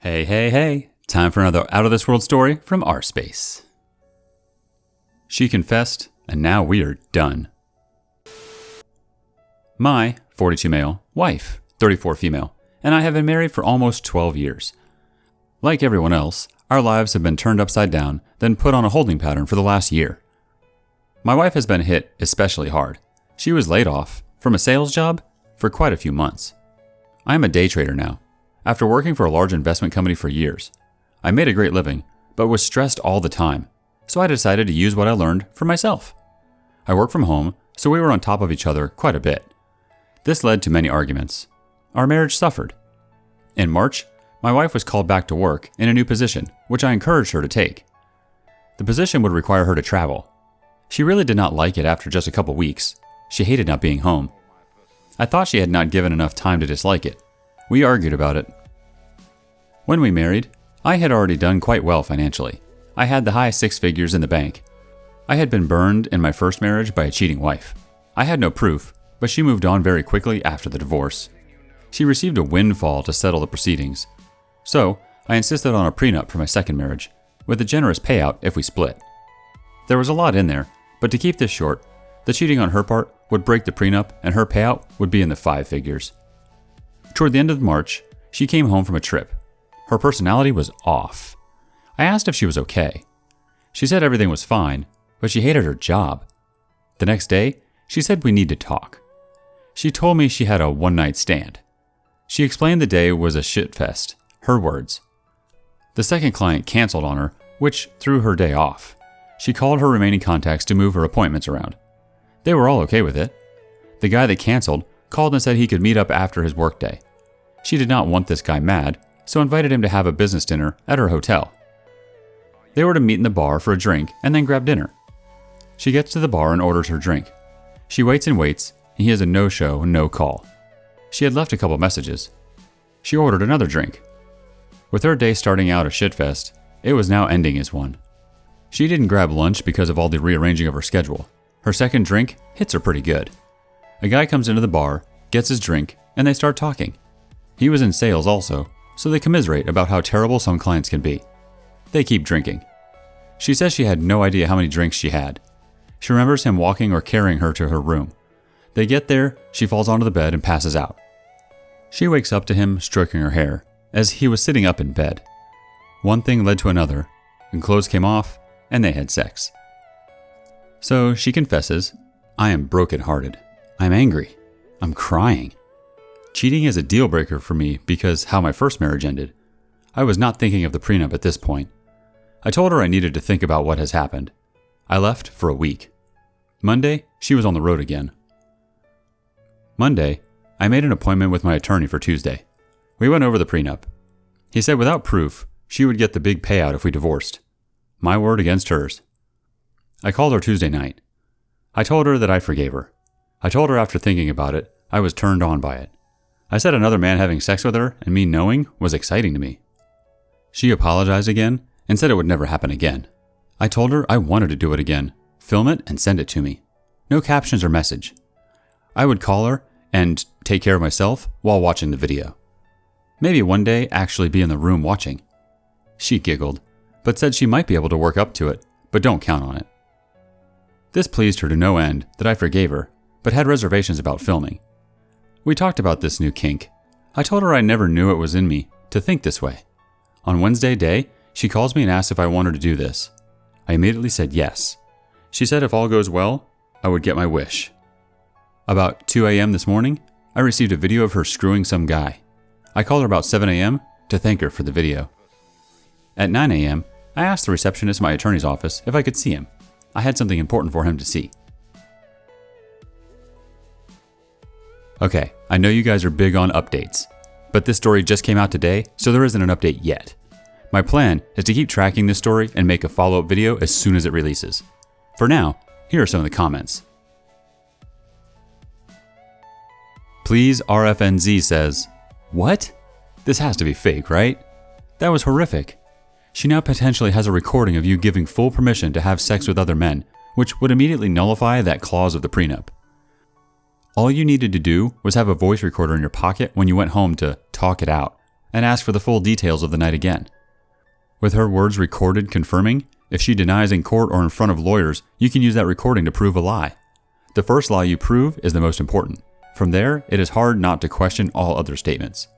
Hey, hey, hey. Time for another out-of-this-world story from rSpace. She confessed, and now we are done. My 42 male, wife, 34 female, and I have been married for almost 12 years. Like everyone else, our lives have been turned upside down, then put on a holding pattern for the last year. My wife has been hit especially hard. She was laid off from a sales job for quite a few months. I am a day trader now. After working for a large investment company for years, I made a great living, but was stressed all the time, so I decided to use what I learned for myself. I work from home, so we were on top of each other quite a bit. This led to many arguments. Our marriage suffered. In March, my wife was called back to work in a new position, which I encouraged her to take. The position would require her to travel. She really did not like it after just a couple weeks. She hated not being home. I thought she had not given enough time to dislike it. We argued about it. When we married, I had already done quite well financially. I had the high six figures in the bank. I had been burned in my first marriage by a cheating wife. I had no proof, but she moved on very quickly after the divorce. She received a windfall to settle the proceedings. So, I insisted on a prenup for my second marriage, with a generous payout if we split. There was a lot in there, but to keep this short, the cheating on her part would break the prenup and her payout would be in the five figures. Toward the end of March, she came home from a trip. Her personality was off. I asked if she was okay. She said everything was fine, but she hated her job. The next day, she said we need to talk. She told me she had a one-night stand. She explained the day was a shitfest, her words. The second client canceled on her, which threw her day off. She called her remaining contacts to move her appointments around. They were all okay with it. The guy that canceled called and said he could meet up after his workday. She did not want this guy mad, so invited him to have a business dinner at her hotel. They were to meet in the bar for a drink and then grab dinner. She gets to the bar and orders her drink. She waits and waits, and he has a no-show, no-call. She had left a couple messages. She ordered another drink. With her day starting out a shitfest, it was now ending as one. She didn't grab lunch because of all the rearranging of her schedule. Her second drink hits her pretty good. A guy comes into the bar, gets his drink, and they start talking. He was in sales also, so they commiserate about how terrible some clients can be. They keep drinking. She says she had no idea how many drinks she had. She remembers him walking or carrying her to her room. They get there, she falls onto the bed and passes out. She wakes up to him stroking her hair, as he was sitting up in bed. One thing led to another, and clothes came off, and they had sex. So she confesses, I am brokenhearted. I'm angry. I'm crying. Cheating is a deal breaker for me because how my first marriage ended. I was not thinking of the prenup at this point. I told her I needed to think about what has happened. I left for a week. Monday, she was on the road again. Monday, I made an appointment with my attorney for Tuesday. We went over the prenup. He said without proof, she would get the big payout if we divorced. My word against hers. I called her Tuesday night. I told her that I forgave her. I told her after thinking about it, I was turned on by it. I said another man having sex with her and me knowing was exciting to me. She apologized again and said it would never happen again. I told her I wanted to do it again, film it and send it to me. No captions or message. I would call her and take care of myself while watching the video. Maybe one day actually be in the room watching. She giggled, but said she might be able to work up to it, but don't count on it. This pleased her to no end that I forgave her, but had reservations about filming. We talked about this new kink. I told her I never knew it was in me to think this way. On Wednesday day, she calls me and asks if I wanted to do this. I immediately said yes. She said if all goes well, I would get my wish. About 2 a.m. this morning, I received a video of her screwing some guy. I called her about 7 a.m. to thank her for the video. At 9 a.m., I asked the receptionist at my attorney's office if I could see him. I had something important for him to see. Okay, I know you guys are big on updates, but this story just came out today, so there isn't an update yet. My plan is to keep tracking this story and make a follow-up video as soon as it releases. For now, here are some of the comments. Please RFNZ says, what? This has to be fake, right? That was horrific. She now potentially has a recording of you giving full permission to have sex with other men, which would immediately nullify that clause of the prenup. All you needed to do was have a voice recorder in your pocket when you went home to talk it out, and ask for the full details of the night again. With her words recorded confirming, if she denies in court or in front of lawyers, you can use that recording to prove a lie. The first lie you prove is the most important. From there, it is hard not to question all other statements.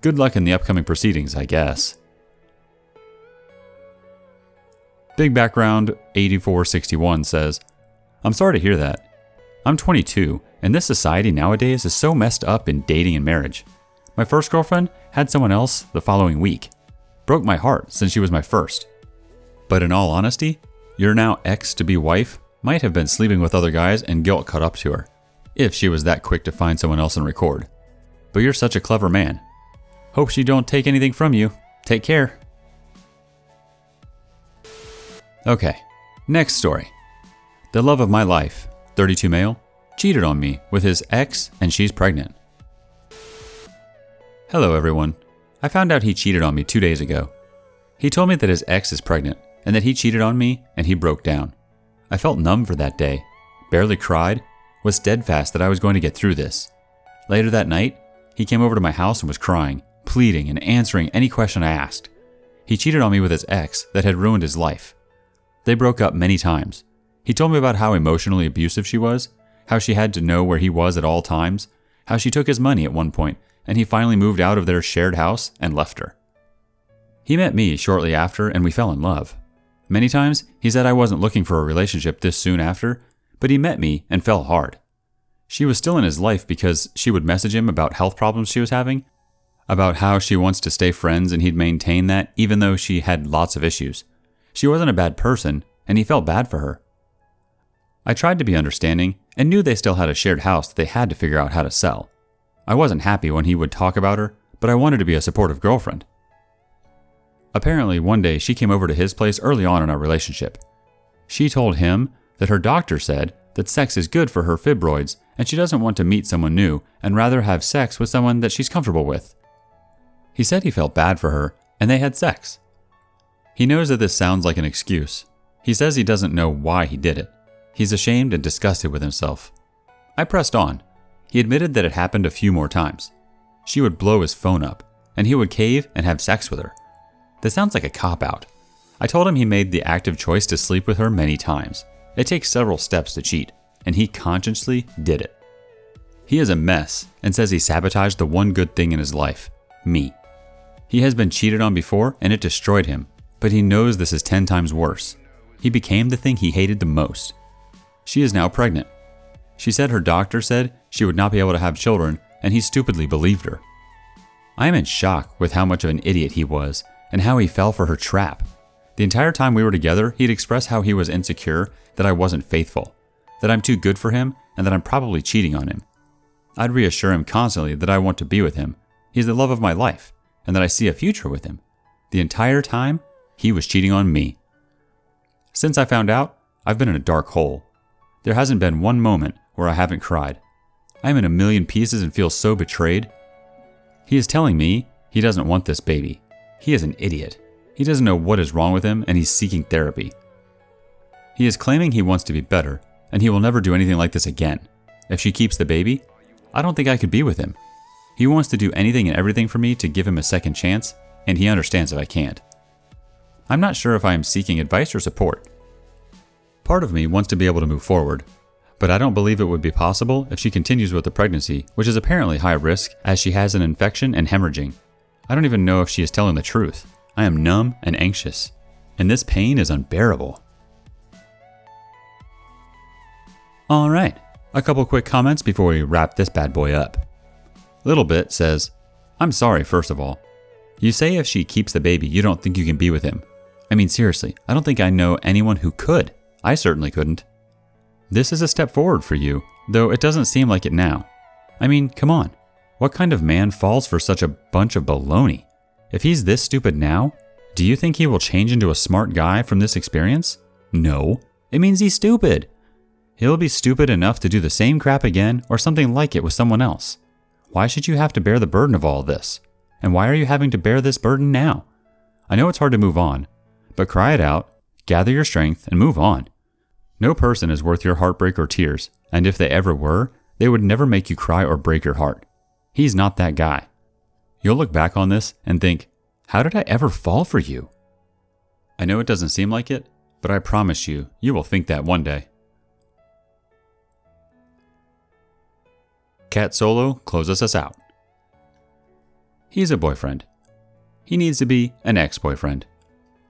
Good luck in the upcoming proceedings, I guess. Big Background 8461 says, I'm sorry to hear that. I'm 22, and this society nowadays is so messed up in dating and marriage. My first girlfriend had someone else the following week. Broke my heart since she was my first. But in all honesty, your now ex-to-be wife might have been sleeping with other guys and guilt caught up to her, if she was that quick to find someone else and record. But you're such a clever man. Hope she don't take anything from you. Take care. Okay, next story. The love of my life, 32 male, cheated on me with his ex and she's pregnant. Hello everyone. I found out he cheated on me 2 days ago. He told me that his ex is pregnant and that he cheated on me and he broke down. I felt numb for that day, barely cried, was steadfast that I was going to get through this. Later that night, he came over to my house and was crying, pleading and answering any question I asked. He cheated on me with his ex that had ruined his life. They broke up many times. He told me about how emotionally abusive she was, how she had to know where he was at all times, how she took his money at one point, and he finally moved out of their shared house and left her. He met me shortly after and we fell in love. Many times, he said I wasn't looking for a relationship this soon after, but he met me and fell hard. She was still in his life because she would message him about health problems she was having, about how she wants to stay friends and he'd maintain that even though she had lots of issues. She wasn't a bad person, and he felt bad for her. I tried to be understanding and knew they still had a shared house that they had to figure out how to sell. I wasn't happy when he would talk about her, but I wanted to be a supportive girlfriend. Apparently, one day she came over to his place early on in our relationship. She told him that her doctor said that sex is good for her fibroids and she doesn't want to meet someone new and rather have sex with someone that she's comfortable with. He said he felt bad for her and they had sex. He knows that this sounds like an excuse. He says he doesn't know why he did it. He's ashamed and disgusted with himself. I pressed on. He admitted that it happened a few more times. She would blow his phone up, and he would cave and have sex with her. This sounds like a cop-out. I told him he made the active choice to sleep with her many times. It takes several steps to cheat, and he consciously did it. He is a mess and says he sabotaged the one good thing in his life, me. He has been cheated on before, and it destroyed him. But he knows this is 10 times worse. He became the thing he hated the most. She is now pregnant. She said her doctor said she would not be able to have children, and he stupidly believed her. I am in shock with how much of an idiot he was, and how he fell for her trap. The entire time we were together, he'd express how he was insecure, that I wasn't faithful, that I'm too good for him, and that I'm probably cheating on him. I'd reassure him constantly that I want to be with him. He's the love of my life, and that I see a future with him. The entire time, he was cheating on me. Since I found out, I've been in a dark hole. There hasn't been one moment where I haven't cried. I'm in a million pieces and feel so betrayed. He is telling me he doesn't want this baby. He is an idiot. He doesn't know what is wrong with him and he's seeking therapy. He is claiming he wants to be better and he will never do anything like this again. If she keeps the baby, I don't think I could be with him. He wants to do anything and everything for me to give him a second chance, and he understands if I can't. I'm not sure if I am seeking advice or support. Part of me wants to be able to move forward, but I don't believe it would be possible if she continues with the pregnancy, which is apparently high risk as she has an infection and hemorrhaging. I don't even know if she is telling the truth. I am numb and anxious, and this pain is unbearable. Alright, a couple quick comments before we wrap this bad boy up. Little Bit says, I'm sorry first of all. You say if she keeps the baby you don't think you can be with him. I mean seriously, I don't think I know anyone who could. I certainly couldn't. This is a step forward for you, though it doesn't seem like it now. I mean, come on. What kind of man falls for such a bunch of baloney? If he's this stupid now, do you think he will change into a smart guy from this experience? No. It means he's stupid. He'll be stupid enough to do the same crap again or something like it with someone else. Why should you have to bear the burden of all this? And why are you having to bear this burden now? I know it's hard to move on, but cry it out, gather your strength, and move on. No person is worth your heartbreak or tears, and if they ever were, they would never make you cry or break your heart. He's not that guy. You'll look back on this and think, how did I ever fall for you? I know it doesn't seem like it, but I promise you, you will think that one day. Cat Solo closes us out. He's a boyfriend. He needs to be an ex-boyfriend.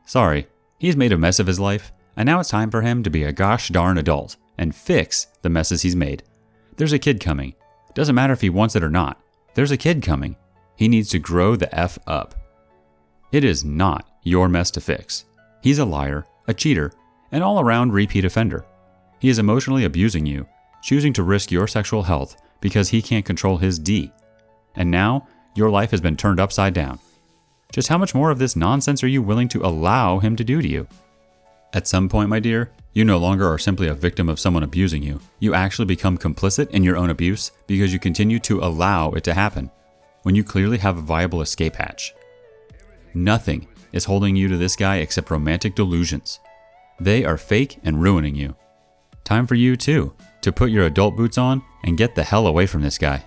Sorry, he's made a mess of his life, and now it's time for him to be a gosh darn adult and fix the messes he's made. There's a kid coming. Doesn't matter if he wants it or not. There's a kid coming. He needs to grow the F up. It is not your mess to fix. He's a liar, a cheater, an all-around repeat offender. He is emotionally abusing you, choosing to risk your sexual health because he can't control his D. And now, your life has been turned upside down. Just how much more of this nonsense are you willing to allow him to do to you? At some point, my dear, you no longer are simply a victim of someone abusing you. You actually become complicit in your own abuse because you continue to allow it to happen, when you clearly have a viable escape hatch. Nothing is holding you to this guy except romantic delusions. They are fake and ruining you. Time for you, too, to put your adult boots on and get the hell away from this guy.